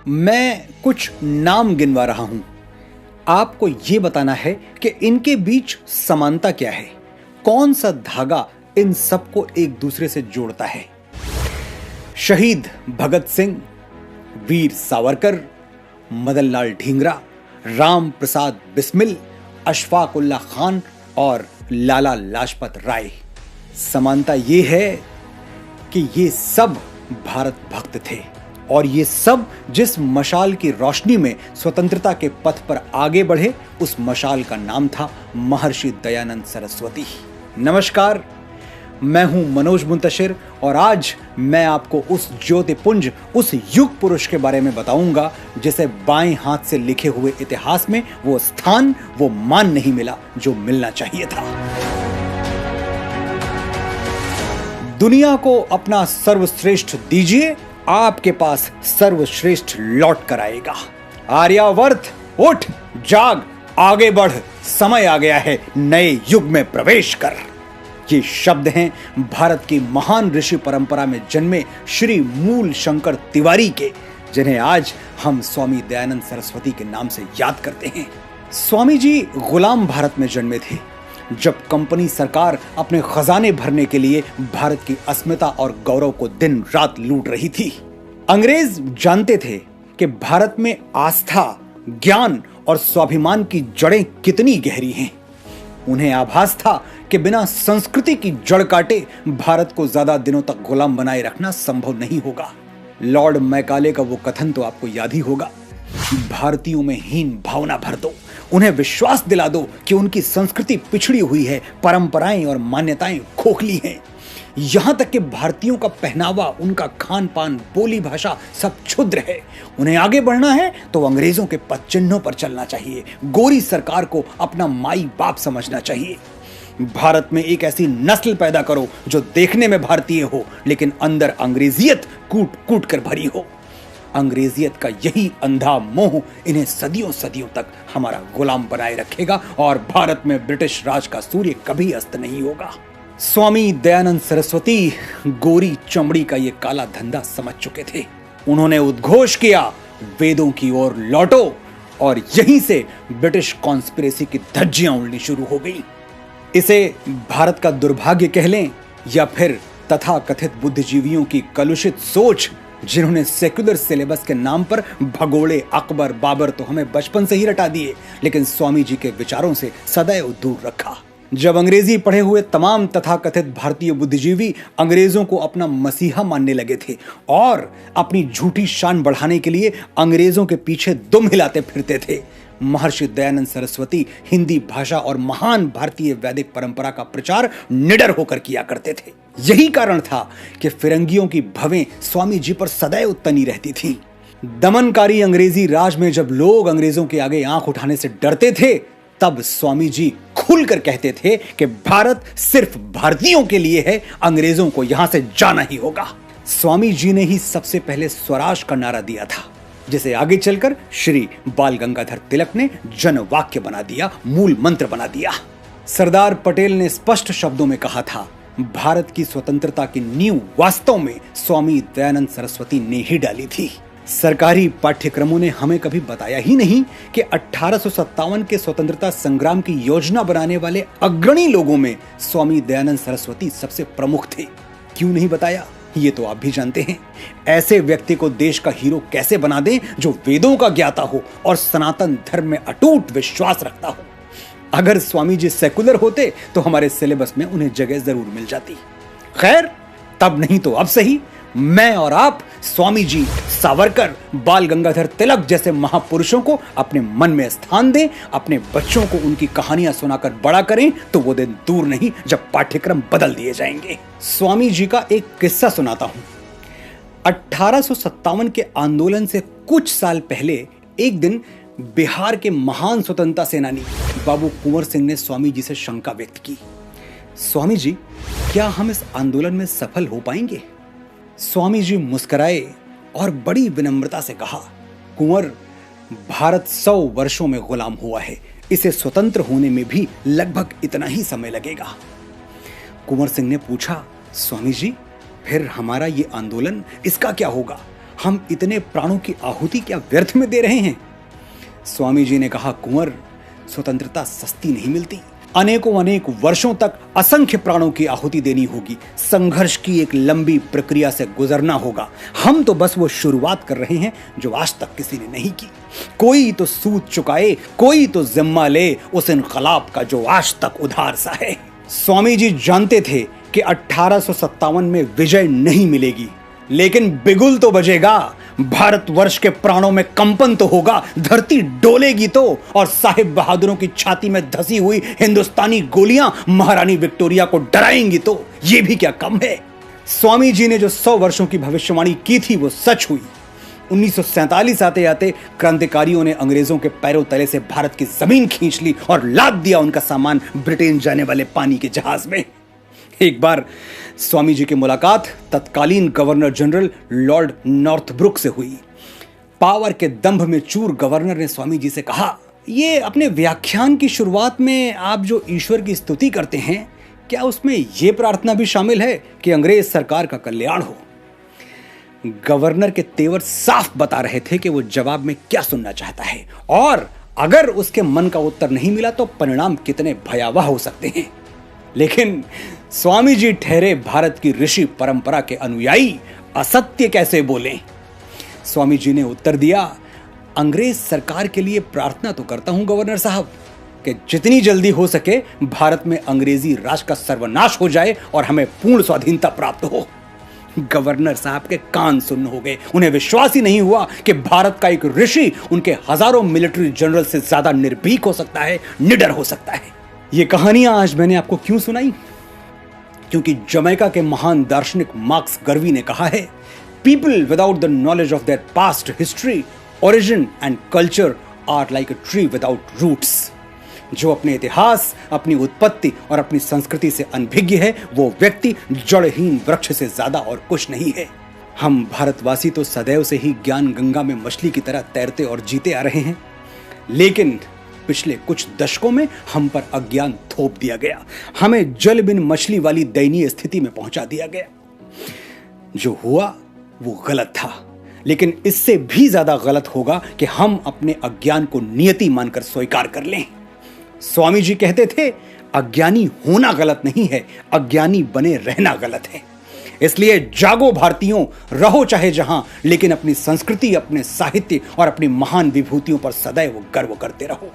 मैं कुछ नाम गिनवा रहा हूं। आपको यह बताना है कि इनके बीच समानता क्या है, कौन सा धागा इन सबको एक दूसरे से जोड़ता है। शहीद भगत सिंह, वीर सावरकर, मदन लाल ढींगरा, राम प्रसाद बिस्मिल, अशफाक उल्लाह खान और लाला लाजपत राय। समानता ये है कि ये सब भारत भक्त थे और ये सब जिस मशाल की रोशनी में स्वतंत्रता के पथ पर आगे बढ़े, उस मशाल का नाम था महर्षि दयानंद सरस्वती। नमस्कार, मैं हूं मनोज मुंतशिर और आज मैं आपको उस ज्योतिपुंज, उस युग पुरुष के बारे में बताऊंगा जिसे बाएं हाथ से लिखे हुए इतिहास में वो स्थान, वो मान नहीं मिला जो मिलना चाहिए था। दुनिया को अपना सर्वश्रेष्ठ दीजिए, आपके पास सर्वश्रेष्ठ लौट कर आएगा। आर्यावर्त उठ, जाग, आगे बढ़, समय आ गया है नए युग में प्रवेश कर। ये शब्द हैं भारत की महान ऋषि परंपरा में जन्मे श्री मूल शंकर तिवारी के, जिन्हें आज हम स्वामी दयानंद सरस्वती के नाम से याद करते हैं। स्वामी जी गुलाम भारत में जन्मे थे, जब कंपनी सरकार अपने खजाने भरने के लिए भारत की अस्मिता और गौरव को दिन रात लूट रही थी। अंग्रेज जानते थे कि भारत में आस्था, ज्ञान और स्वाभिमान की जड़ें कितनी गहरी हैं। उन्हें आभास था कि बिना संस्कृति की जड़ काटे भारत को ज्यादा दिनों तक गुलाम बनाए रखना संभव नहीं होगा। लॉर्ड मैकाले का वो कथन तो आपको याद ही होगा, भारतीयों में हीन भावना भर दो, उन्हें विश्वास दिला दो कि उनकी संस्कृति पिछड़ी हुई है, परंपराएं और मान्यताएं खोखली हैं। यहां तक कि भारतीयों का पहनावा, उनका खान पान, बोली भाषा सब क्षुद्र है। उन्हें आगे बढ़ना है तो अंग्रेजों के पद चिन्हों पर चलना चाहिए, गोरी सरकार को अपना माई बाप समझना चाहिए। भारत में एक ऐसी नस्ल पैदा करो जो देखने में भारतीय हो लेकिन अंदर अंग्रेजियत कूट कूट कर भरी हो। अंग्रेजियत का यही अंधा मोह इन्हें सदियों सदियों तक हमारा गुलाम बनाए रखेगा और भारत में ब्रिटिश राज का सूर्य कभी अस्त नहीं होगा। स्वामी दयानंद सरस्वती गोरी चमड़ी का ये काला धंधा समझ चुके थे। उन्होंने उद्घोष किया, वेदों की ओर लौटो, और यहीं से ब्रिटिश कॉन्स्पिरेसी की धज्जियां उड़नी शुरू हो गई। इसे भारत का दुर्भाग्य कह लें या फिर तथाकथित बुद्धिजीवियों की कलुषित सोच, जिन्होंने सेक्युलर सिलेबस के नाम पर भगोड़े अकबर बाबर तो हमें बचपन से ही रटा दिए, लेकिन स्वामी जी के विचारों से सदैव दूर रखा। जब अंग्रेजी पढ़े हुए तमाम तथाकथित भारतीय बुद्धिजीवी अंग्रेजों को अपना मसीहा मानने लगे थे और अपनी झूठी शान बढ़ाने के लिए अंग्रेजों के पीछे दुम हिलाते फिरते थे, महर्षि दयानंद सरस्वती हिंदी भाषा और महान भारतीय वैदिक परंपरा का प्रचार निडर होकर किया करते थे। यही कारण था कि फिरंगियों की भवें स्वामी जी पर सदैव तनी रहती थीं। दमनकारी अंग्रेजी राज में जब लोग अंग्रेजों के आगे आंख उठाने से डरते थे, तब स्वामी जी खुलकर कहते थे कि भारत सिर्फ भारतीयों के लिए है, अंग्रेजों को यहां से जाना ही होगा। स्वामी जी ने ही सबसे पहले स्वराज का नारा दिया था, जिसे आगे चलकर श्री बाल गंगाधर तिलक ने जन वाक्य बना दिया, मूल मंत्र बना दिया। सरदार पटेल ने स्पष्ट शब्दों में कहा था, भारत की स्वतंत्रता की नींव वास्तव में स्वामी दयानंद सरस्वती ने ही डाली थी। सरकारी पाठ्यक्रमों ने हमें कभी बताया ही नहीं कि 1857 के स्वतंत्रता संग्राम की योजना बनाने वाले अग्रणी लोगों में स्वामी दयानंद सरस्वती सबसे प्रमुख थे। क्यों नहीं बताया, ये तो आप भी जानते हैं। ऐसे व्यक्ति को देश का हीरो कैसे बना दें जो वेदों का ज्ञाता हो और सनातन धर्म में अटूट विश्वास रखता हो। अगर स्वामी जी सेकुलर होते तो हमारे सिलेबस में उन्हें जगह जरूर मिल जाती। खैर, तब नहीं तो अब सही, मैं और आप स्वामी जी, सावरकर, बाल गंगाधर तिलक जैसे महापुरुषों को अपने मन में स्थान दें, अपने बच्चों को उनकी कहानियां सुनाकर बड़ा करें, तो वो दिन दूर नहीं जब पाठ्यक्रम बदल दिए जाएंगे। स्वामी जी का एक किस्सा सुनाता हूं। 1857 के आंदोलन से कुछ साल पहले एक दिन बिहार के महान स्वतंत्रता सेनानी बाबू कुंवर सिंह ने स्वामी जी से शंका व्यक्त की, स्वामी जी, क्या हम इस आंदोलन में सफल हो पाएंगे? स्वामी जी मुस्कुराए और बड़ी विनम्रता से कहा, कुंवर, भारत 100 वर्षों में गुलाम हुआ है, इसे स्वतंत्र होने में भी लगभग इतना ही समय लगेगा। कुंवर सिंह ने पूछा, स्वामी जी, फिर हमारा ये आंदोलन, इसका क्या होगा? हम इतने प्राणों की आहुति क्या व्यर्थ में दे रहे हैं? स्वामी जी ने कहा, कुंवर, स्वतंत्रता सस्ती नहीं मिलती। अनेक वर्षों तक असंख्य प्राणों की आहुति देनी होगी। संघर्ष की एक लंबी प्रक्रिया से गुजरना होगा। हम तो बस वो शुरुआत कर रहे हैं जो आज तक किसी ने नहीं की। कोई तो सूद चुकाए, कोई तो जिम्मा ले उस इनकलाब का जो आज तक उधार सा है। स्वामी जी जानते थे कि 1857 में विजय नहीं मिलेगी, लेकिन बिगुल तो बजेगा। भारतवर्ष के प्राणों में कंपन तो होगा, धरती डोलेगी तो, और साहिब बहादुरों की छाती में धसी हुई हिंदुस्तानी गोलियां महारानी विक्टोरिया को डराएंगी तो। ये भी क्या कम है? स्वामी जी ने जो 100 वर्षों की भविष्यवाणी की थी वो सच हुई। 1947 आते आते क्रांतिकारियों ने अंग्रेजों के पैरों तले से भारत की जमीन खींच ली और लाद दिया उनका सामान ब्रिटेन जाने वाले पानी के जहाज में। एक बार स्वामी जी की मुलाकात तत्कालीन गवर्नर जनरल लॉर्ड नॉर्थब्रुक से हुई। पावर के दंभ में चूर गवर्नर ने स्वामी जी से कहा, ये अपने व्याख्यान की शुरुआत में आप जो ईश्वर की स्तुति करते हैं, क्या उसमें यह प्रार्थना भी शामिल है कि अंग्रेज सरकार का कल्याण हो? गवर्नर के तेवर साफ बता रहे थे कि वो जवाब में क्या सुनना चाहता है, और अगर उसके मन का उत्तर नहीं मिला तो परिणाम कितने भयावह हो सकते हैं। लेकिन स्वामी जी ठहरे भारत की ऋषि परंपरा के अनुयायी, असत्य कैसे बोलें? स्वामी जी ने उत्तर दिया, अंग्रेज सरकार के लिए प्रार्थना तो करता हूं गवर्नर साहब कि जितनी जल्दी हो सके भारत में अंग्रेजी राज का सर्वनाश हो जाए और हमें पूर्ण स्वाधीनता प्राप्त हो। गवर्नर साहब के कान सुन्न हो गए। उन्हें विश्वास ही नहीं हुआ कि भारत का एक ऋषि उनके हजारों मिलिट्री जनरल से ज्यादा निर्भीक हो सकता है, निडर हो सकता है। ये कहानियां आज मैंने आपको क्यों सुनाई? क्योंकि जमैका के महान दार्शनिक मार्क्स गर्वी ने कहा है, people without the knowledge of their past history, origin and culture are like a tree without roots. जो अपने इतिहास, अपनी उत्पत्ति और अपनी संस्कृति से अनभिज्ञ है, वो व्यक्ति जड़हीन वृक्ष से ज्यादा और कुछ नहीं है। हम भारतवासी तो सदैव से ही ज्ञान गंगा में मछली की तरह तैरते और जीते आ रहे हैं, लेकिन पिछले कुछ दशकों में हम पर अज्ञान थोप दिया गया। हमें जल बिन मछली वाली दयनीय स्थिति में पहुंचा दिया गया। जो हुआ वो गलत था, लेकिन इससे भी ज्यादा गलत होगा कि हम अपने अज्ञान को नियति मानकर स्वीकार कर लें। स्वामी जी कहते थे, अज्ञानी होना गलत नहीं है, अज्ञानी बने रहना गलत है। इसलिए जागो भारतीयों, रहो चाहे जहां, लेकिन अपनी संस्कृति, अपने साहित्य और अपनी महान विभूतियों पर सदैव गर्व करते रहो।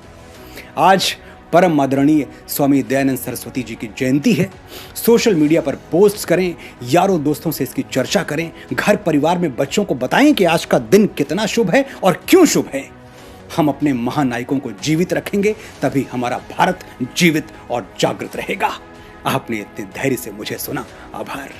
आज परम आदरणीय स्वामी दयानंद सरस्वती जी की जयंती है। सोशल मीडिया पर पोस्ट करें, यारों दोस्तों से इसकी चर्चा करें, घर परिवार में बच्चों को बताएं कि आज का दिन कितना शुभ है और क्यों शुभ है। हम अपने महानायकों को जीवित रखेंगे, तभी हमारा भारत जीवित और जागृत रहेगा। आपने इतने धैर्य से मुझे सुना, आभार।